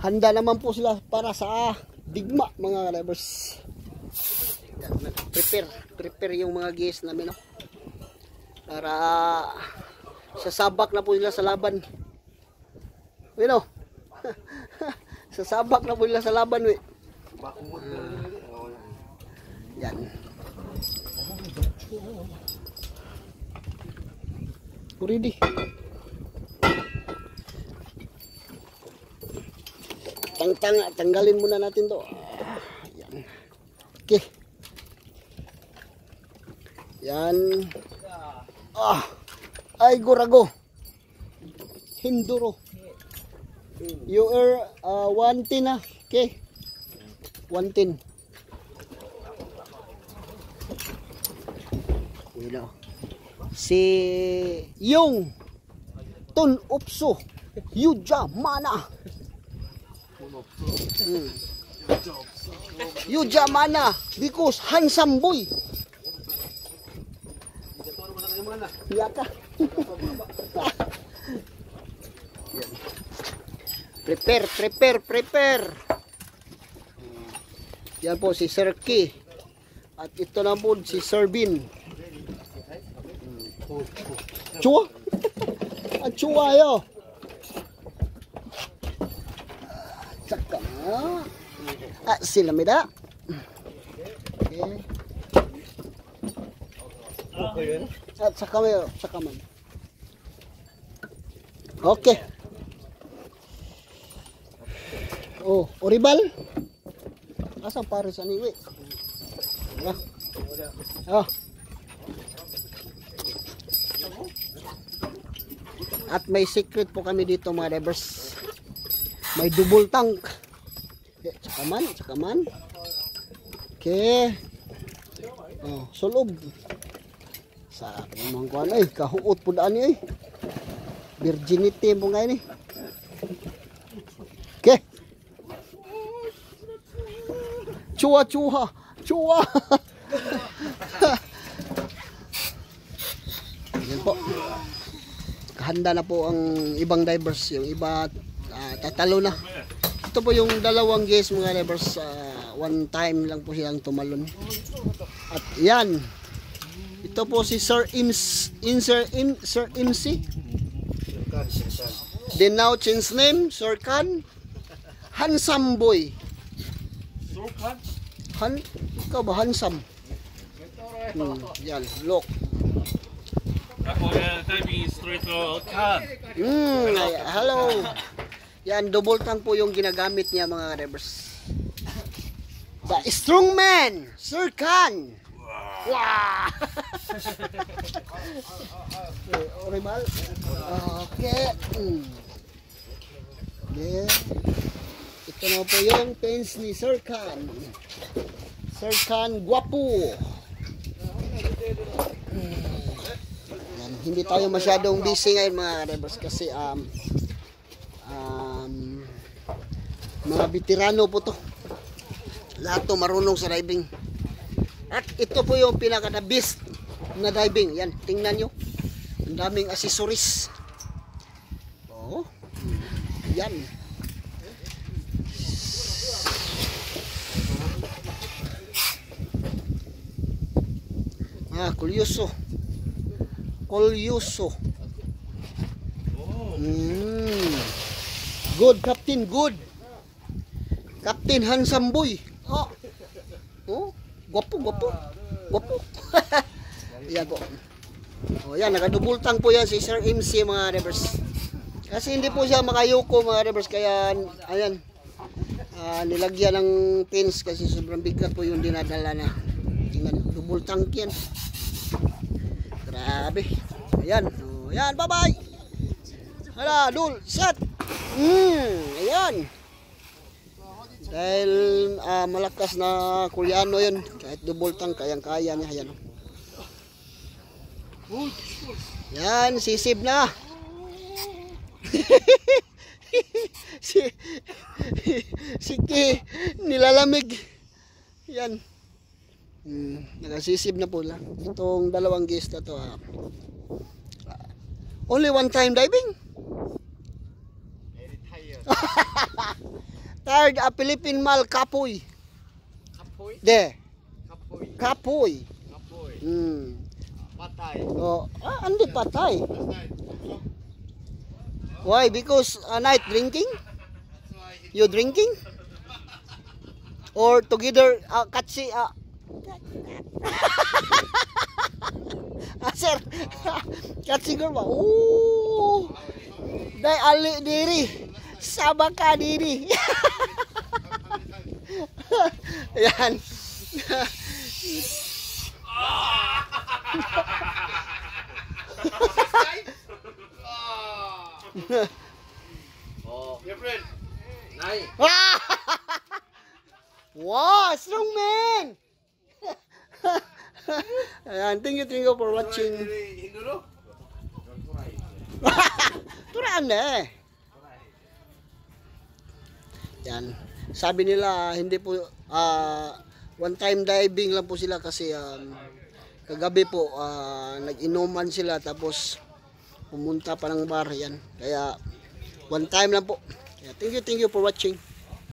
handa naman po sila para sa digma mga divers. Prepare yung mga guys namin, no? Para sasabak na po sila sa laban. Ano? Sasabak na po sila sa laban, we. Yan. Ready. Tanggalin muna natin to. Yan. Okay. Yan. Ay gurago. Hinduro. You are 110 na. Okay. 110. Hello. Si Yung Tun Upso Yuja Mana. Yuja Mana because handsome boy. Yaka. Prepare. Yan po si Sir Key. At ito na po si Sir Bin. Chua? Ang chua yo. Tsaka. Sila mida. Okay. At saka man. Okay. Oh, oribal. Asa pares ani we? At may secret po kami dito mga divers. May double tank. Tsaka man. Okay. Oh, sulob. Sa mga kuan ay kahuot pud ani ay. Virginity mo nga ni. Okay. Chua. Yan po. Handa na po ang ibang divers, yung iba tatalo na. Ito po yung dalawang guys mga divers, one time lang po silang tumalon. At yan, ito po si Sir MC. Then now change name, Sir Khan. Handsome boy. Ikaw ba handsome? Yan, look. Hello. Yan, double tank po yung ginagamit niya mga divers. The strong man, Sir Khan. Wow. Orimal. Okay. Yeah. Ito na po yung pens ni Sir Khan. Sir Khan, guwapo. Hindi tayo masyadong busy ngayon mga divers kasi mga veterano po to. Lahat to marunong sa diving. At ito po yung pinaka the best na diving. Yan, tingnan nyo. Ang daming accessories. Oh. Yan. Kulyoso. Good, Captain, good. Captain handsome boy. Guwapo. Yan po. Yan, nakadubul tank po yan si Sir MC mga divers. Kasi hindi po siya makayuko mga divers, kaya ayan. Nilagyan ng pins kasi sobrang bigat po yung dinadala na. Tingnan, double tank yan. Grabe. Ayan. Ayan, bye-bye. Hala, dul, set. Ayan. Dahil malakas na Koreano yun. Kahit double tank, kayang-kaya niya. Ayan. Yan, sisib na. Sige, nilalamig. Yan. Nakasisib na po lang. Itong dalawang guys na to. Only one time diving? Retired Philippine Mal Kapoy. Kapoy? De. Kapoy. Kapoy. Kapoy. Patay. Oh, andi patay. Why? Because night drinking? You drinking? Or together katsi sir. Katsi girl ba? Oh. Dai ali diri. Sama ka diri. Yan. Oh, your friend. Nay. Wow, strong man. Ayan, thank you for watching. Turaan na eh. Yan. Sabi nila hindi po one time diving lang po sila kasi kagabi po nag-inuman sila tapos pumunta pa ng bar yan. Kaya one time lang po. Kaya thank you for watching.